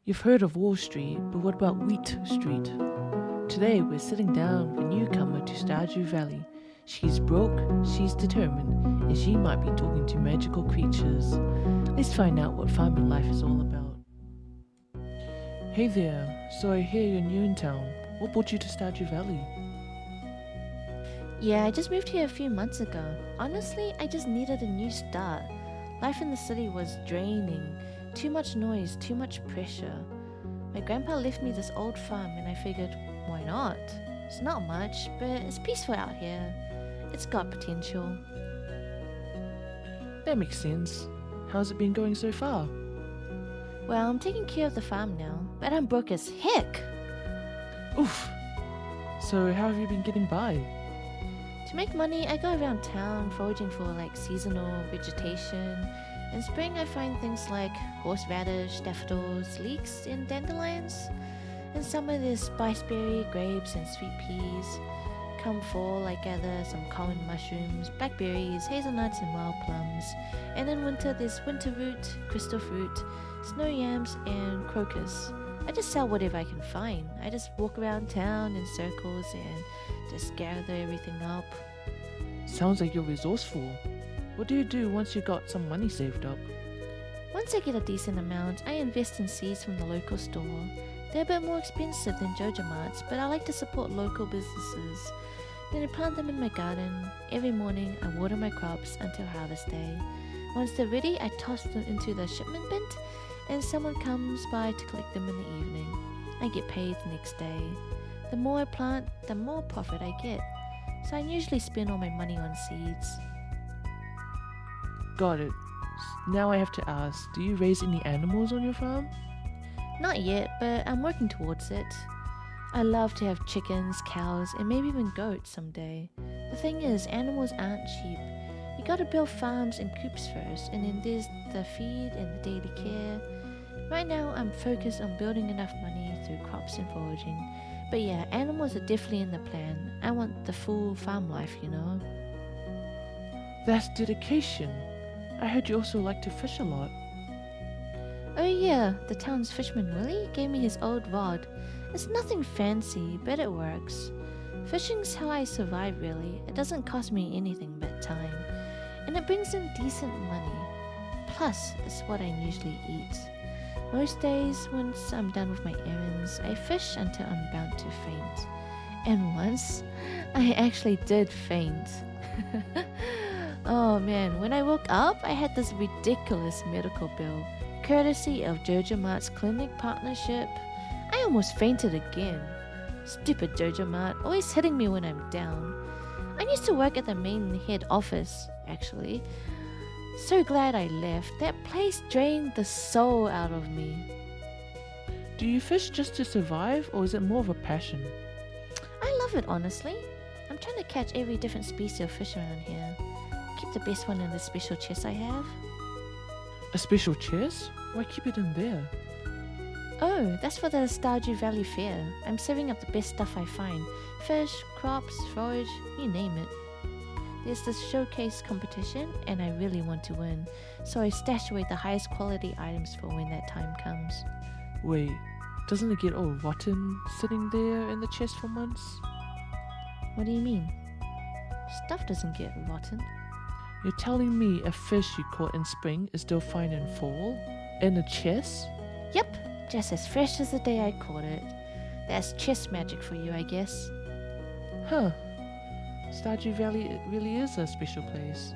You've heard of Wall Street, but what about Wheat Street? Today we're sitting down with a newcomer to Stardew Valley. She's broke, she's determined, and she might be talking to magical creatures. Let's find out what farming life is all about. Hey there, so I hear you're new in town. What brought you to Stardew Valley? Yeah, I just moved here a few months ago. Honestly, I just needed a new start. Life in the city was draining. Too much noise, too much pressure. My grandpa left me this old farm and I figured, why not? It's not much, but it's peaceful out here. It's got potential. That makes sense. How's it been going so far? Well, I'm taking care of the farm now, but I'm broke as heck. Oof! So how have you been getting by? To make money, I go around town foraging for seasonal vegetation. In spring, I find things like horseradish, daffodils, leeks, and dandelions. In summer, there's spiceberry, grapes, and sweet peas. Come fall, I gather some common mushrooms, blackberries, hazelnuts, and wild plums. And in winter, there's winterroot, crystal fruit, snow yams, and crocus. I just sell whatever I can find. I just walk around town in circles and just gather everything up. Sounds like you're resourceful. What do you do once you got some money saved up? Once I get a decent amount, I invest in seeds from the local store. They're a bit more expensive than Jojamart's, but I like to support local businesses. Then I plant them in my garden. Every morning, I water my crops until harvest day. Once they're ready, I toss them into the shipment bin, and someone comes by to collect them in the evening. I get paid the next day. The more I plant, the more profit I get. So I usually spend all my money on seeds. Got it. Now I have to ask, do you raise any animals on your farm? Not yet, but I'm working towards it. I love to have chickens, cows, and maybe even goats someday. The thing is, animals aren't cheap. You gotta build farms and coops first, and then there's the feed and the daily care. Right now, I'm focused on building enough money through crops and foraging. But yeah, animals are definitely in the plan. I want the full farm life, you know? That's dedication. I heard you also like to fish a lot. Oh yeah, the town's fisherman Willie gave me his old rod. It's nothing fancy, but it works. Fishing's how I survive really. It doesn't cost me anything but time. And it brings in decent money. Plus, it's what I usually eat. Most days, once I'm done with my errands, I fish until I'm bound to faint. And once, I actually did faint. Oh man, when I woke up, I had this ridiculous medical bill, courtesy of Jojamart's clinic partnership. I almost fainted again. Stupid Jojamart, always hitting me when I'm down. I used to work at the main head office, actually. So glad I left. That place drained the soul out of me. Do you fish just to survive, or is it more of a passion? I love it, honestly. I'm trying to catch every different species of fish around here. Keep the best one in the special chest I have. A special chest? Why keep it in there? Oh, that's for the Stardew Valley Fair. I'm saving up the best stuff I find. Fish, crops, forage, you name it. There's this showcase competition and I really want to win, so I stash away the highest quality items for when that time comes. Wait, doesn't it get all rotten sitting there in the chest for months? What do you mean? Stuff doesn't get rotten. You're telling me a fish you caught in spring is still fine in fall? In a chest? Yep, just as fresh as the day I caught it. That's chest magic for you, I guess. Huh. Stardew Valley really is a special place.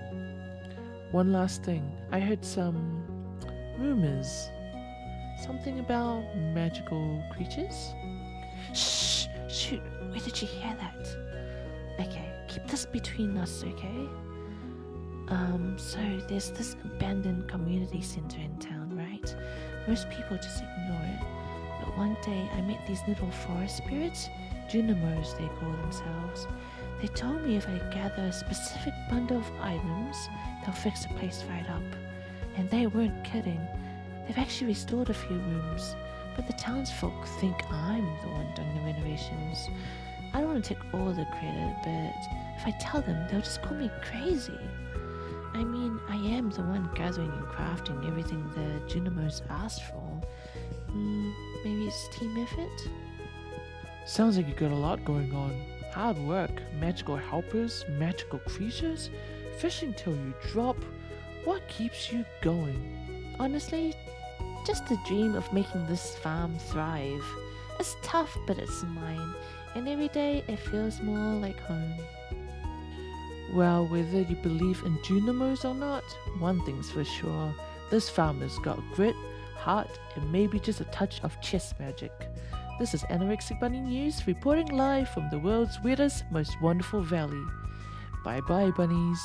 One last thing. I heard some rumors. Something about magical creatures? Shh! Shoot, where did you hear that? Okay, keep this between us, okay? So there's this abandoned community center in town, right? Most people just ignore it. But one day I met these little forest spirits, Junimos they call themselves. They told me if I gather a specific bundle of items, they'll fix the place right up. And they weren't kidding. They've actually restored a few rooms, but the townsfolk think I'm the one doing the renovations. I don't want to take all the credit, but if I tell them, they'll just call me crazy. I mean, I am the one gathering and crafting everything the Junimos asked for. Maybe it's team effort? Sounds like you got a lot going on. Hard work, magical helpers, magical creatures, fishing till you drop. What keeps you going? Honestly, just the dream of making this farm thrive. It's tough, but it's mine, and every day it feels more like home. Well, whether you believe in Junimos or not, one thing's for sure. This farmer's got grit, heart, and maybe just a touch of chess magic. This is Anorexic Bunny News reporting live from the world's weirdest, most wonderful valley. Bye bye, bunnies.